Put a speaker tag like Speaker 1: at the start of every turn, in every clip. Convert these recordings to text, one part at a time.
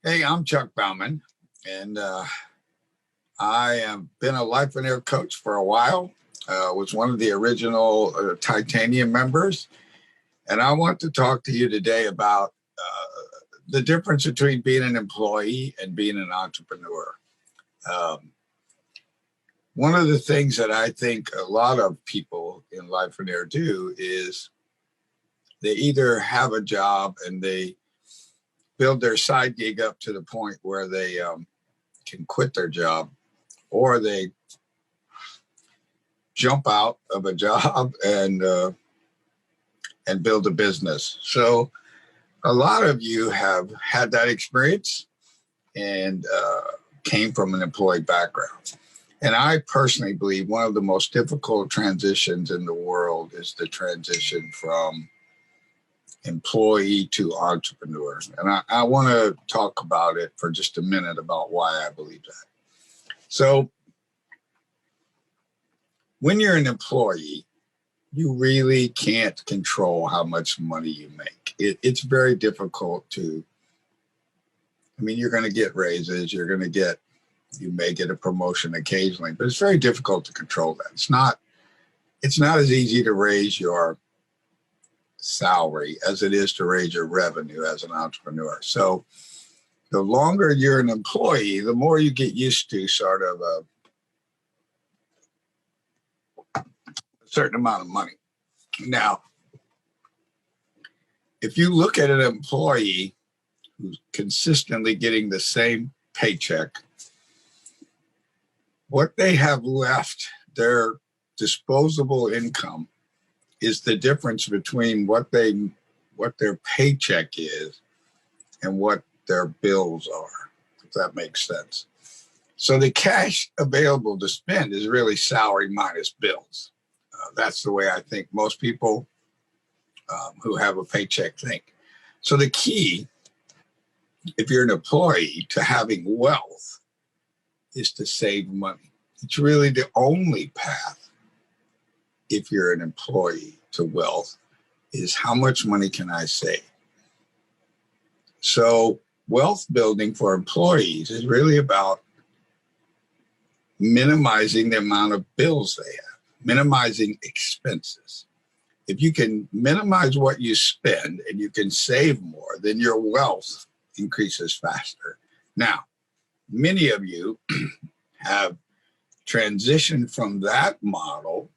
Speaker 1: Hey, I'm Chuck Bauman, and I have been a Lifeonaire coach for a while. Was one of the original Titanium members, and I want to talk to you today about the difference between being an employee and being an entrepreneur. Um, One of the things that I think a lot of people in Lifeonaire do is they either have a job and they build their side gig up to the point where they can quit their job, or they jump out of a job and build a business. So a lot of you have had that experience and came from an employee background. And I personally believe one of the most difficult transitions in the world is the transition from employee to entrepreneur. And I want to talk about it for just a minute about why I believe that. So when you're an employee, you really can't control how much money you make. It's very difficult to, you're going to get raises, you may get a promotion occasionally, but it's very difficult to control that. It's not as easy to raise your salary as it is to raise your revenue as an entrepreneur. So the longer you're an employee, the more you get used to sort of a certain amount of money. Now, if you look at an employee who's consistently getting the same paycheck, what they have left, their disposable income, is the difference between what their paycheck is and what their bills are, if that makes sense. So the cash available to spend is really salary minus bills. That's the way I think most people who have a paycheck think. So the key, if you're an employee, to having wealth is to save money. It's really the only path, if you're an employee, to wealth, is how much money can I save? So wealth building for employees is really about minimizing the amount of bills they have, minimizing expenses. If you can minimize what you spend and you can save more, then your wealth increases faster. Now, many of you have transitioned from that model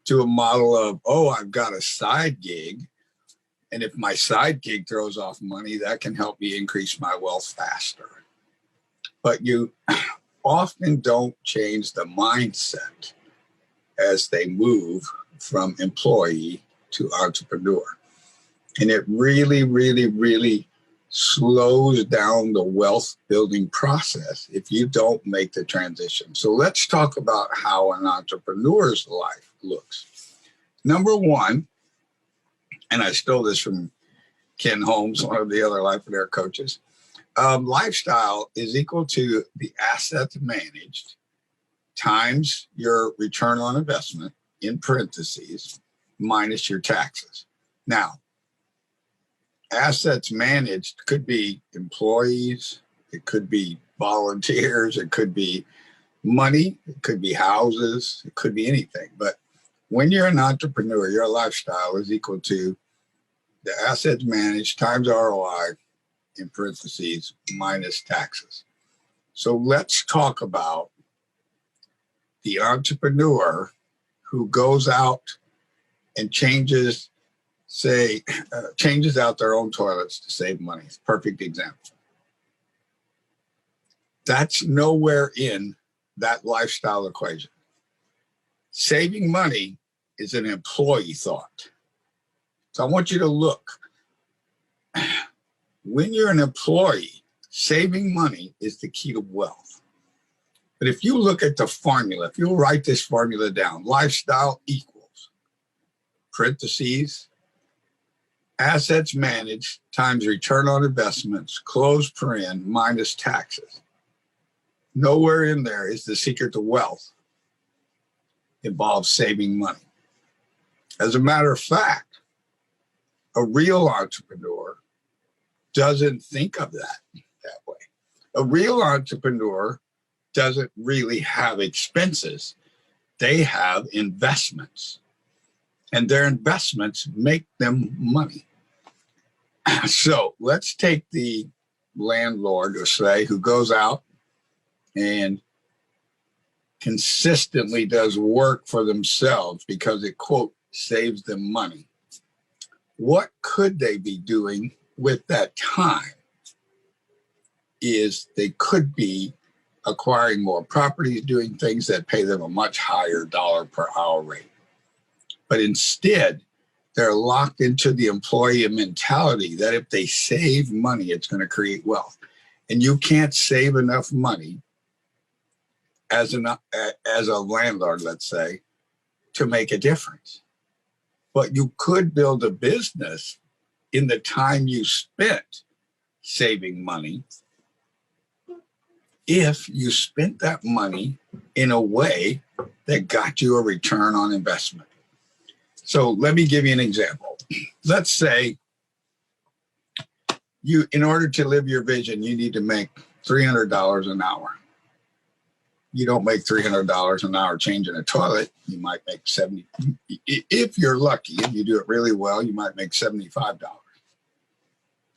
Speaker 1: to a model of, I've got a side gig, and if my side gig throws off money, that can help me increase my wealth faster. But you often don't change the mindset as they move from employee to entrepreneur. And it really, really, really slows down the wealth building process if you don't make the transition. So let's talk about how an entrepreneur's life looks. Number one, and I stole this from Ken Holmes, one of the other Lifeonaire coaches, lifestyle is equal to the assets managed times your return on investment, in parentheses, minus your taxes. Now, assets managed could be employees, it could be volunteers, it could be money, it could be houses, it could be anything. But when you're an entrepreneur, your lifestyle is equal to the assets managed times ROI, in parentheses, minus taxes. So let's talk about the entrepreneur who goes out and changes out their own toilets to save money. It's a perfect example. That's nowhere in that lifestyle equation. Saving money is an employee thought. So I want you to look. When you're an employee, saving money is the key to wealth. But if you look at the formula, if you write this formula down, lifestyle equals, parentheses, assets managed times return on investments, close paren, minus taxes. Nowhere in there is the secret to wealth involves saving money. As a matter of fact, a real entrepreneur doesn't think of that. that way. A real entrepreneur doesn't really have expenses. They have investments, and their investments make them money. So let's take the landlord, or say, who goes out and consistently does work for themselves because it, quote, saves them money. What could they be doing with that time? Is they could be acquiring more properties, doing things that pay them a much higher dollar per hour rate. But instead, they're locked into the employee mentality that if they save money, it's going to create wealth. And you can't save enough money as a landlord, let's say, to make a difference. But you could build a business in the time you spent saving money if you spent that money in a way that got you a return on investment. So let me give you an example. Let's say in order to live your vision, you need to make $300 an hour. You don't make $300 an hour changing a toilet. You might make $70. If you're lucky and you do it really well, you might make $75.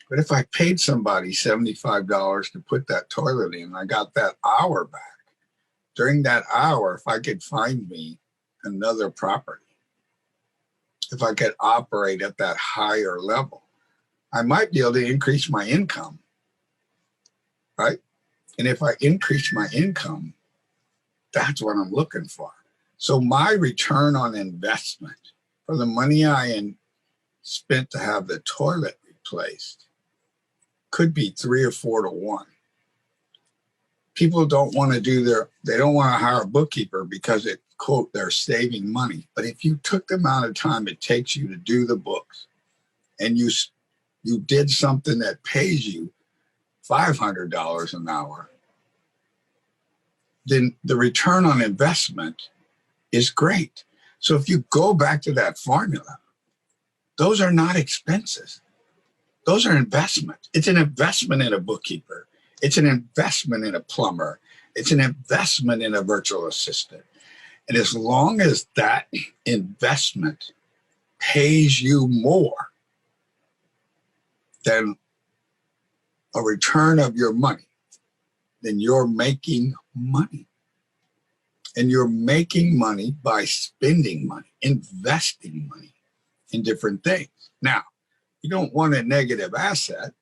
Speaker 1: But if I paid somebody $75 to put that toilet in, I got that hour back. During that hour, if I could find me another property, if I could operate at that higher level, I might be able to increase my income, right? And if I increase my income, that's what I'm looking for. So my return on investment for the money I spent to have the toilet replaced could be 3 or 4 to 1. People don't want to they don't want to hire a bookkeeper because it, quote, they're saving money. But if you took the amount of time it takes you to do the books and you did something that pays you $500 an hour, then the return on investment is great. So if you go back to that formula, those are not expenses. Those are investments. It's an investment in a bookkeeper. It's an investment in a plumber. It's an investment in a virtual assistant. And as long as that investment pays you more than a return of your money, then you're making money. And you're making money by spending money, investing money in different things. Now, you don't want a negative asset.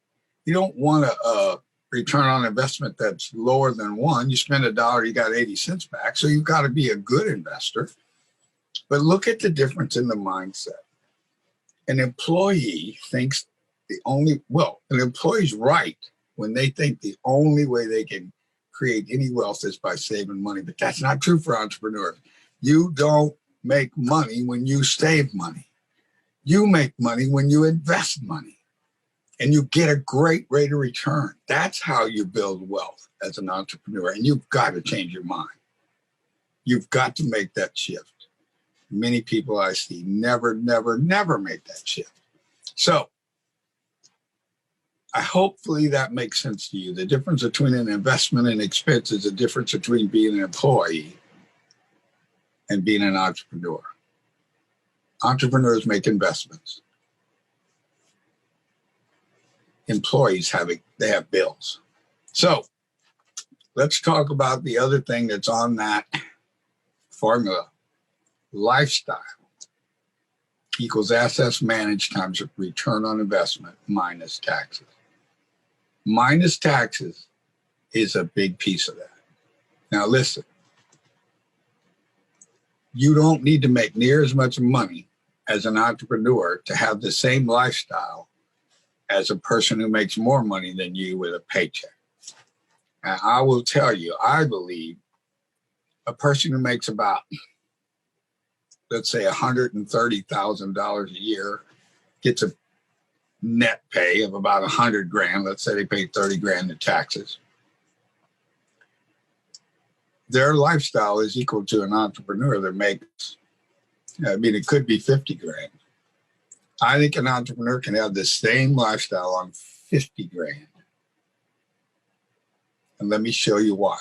Speaker 1: You don't want a return on investment that's lower than 1. You spend $1, you got 80 cents back. So you've got to be a good investor. But look at the difference in the mindset. An employee thinks an employee's right when they think the only way they can create any wealth is by saving money. But that's not true for entrepreneurs. You don't make money when you save money. You make money when you invest money. And you get a great rate of return. That's how you build wealth as an entrepreneur. And you've got to change your mind. You've got to make that shift. Many people I see never make that shift. So hopefully that makes sense to you. The difference between an investment and expense is the difference between being an employee and being an entrepreneur. Entrepreneurs make investments. Employees have bills. So let's talk about the other thing that's on that formula. Lifestyle equals assets managed times return on investment minus taxes. Minus taxes is a big piece of that. Now listen, you don't need to make near as much money as an entrepreneur to have the same lifestyle as a person who makes more money than you with a paycheck. And I will tell you, I believe a person who makes about, let's say, $130,000 a year gets a net pay of about $100,000. Let's say they pay $30,000 in taxes. Their lifestyle is equal to an entrepreneur that makes, it could be $50,000. I think an entrepreneur can have the same lifestyle on $50,000 And let me show you why.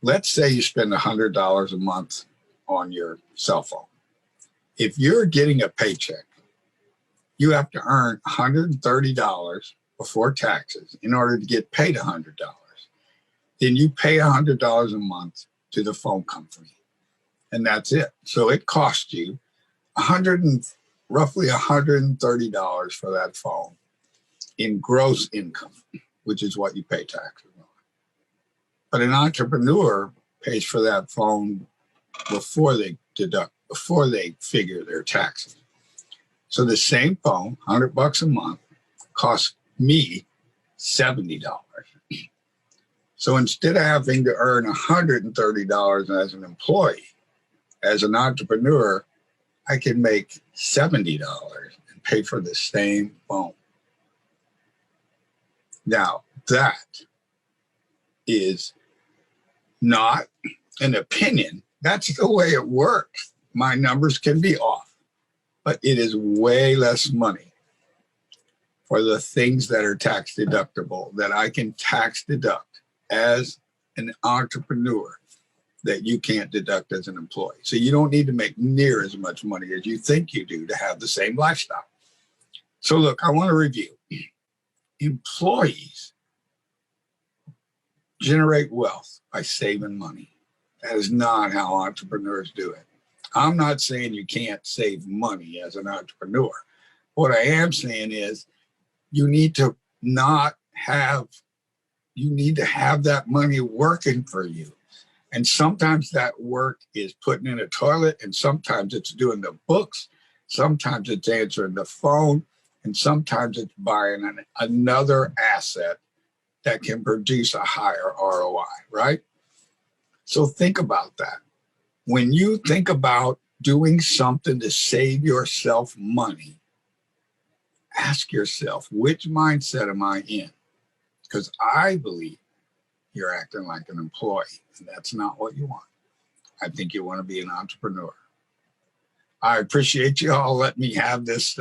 Speaker 1: Let's say you spend $100 a month on your cell phone. If you're getting a paycheck, you have to earn $130 before taxes in order to get paid $100. Then you pay $100 a month to the phone company, and that's it. So it costs you roughly $130 for that phone in gross income, which is what you pay taxes on. But an entrepreneur pays for that phone before they figure their taxes. So the same phone, $100 a month, costs me $70. So instead of having to earn $130 as an employee, as an entrepreneur, I can make $70 and pay for the same phone. Now, that is not an opinion. That's the way it works. My numbers can be off, but it is way less money for the things that are tax deductible that I can tax deduct as an entrepreneur that you can't deduct as an employee. So you don't need to make near as much money as you think you do to have the same lifestyle. So look, I want to review. Employees generate wealth by saving money. That is not how entrepreneurs do it. I'm not saying you can't save money as an entrepreneur. What I am saying is you need to have that money working for you. And sometimes that work is putting in a toilet, and sometimes it's doing the books, sometimes it's answering the phone, and sometimes it's buying another asset that can produce a higher ROI, right? So think about that. When you think about doing something to save yourself money, ask yourself, which mindset am I in? Because I believe you're acting like an employee, and that's not what you want. I think you want to be an entrepreneur. I appreciate you all letting me have this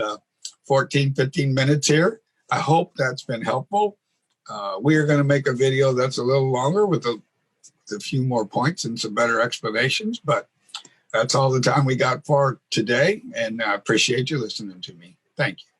Speaker 1: 15 minutes here. I hope that's been helpful. We are going to make a video that's a little longer with a few more points and some better explanations, but that's all the time we got for today, and I appreciate you listening to me. Thank you.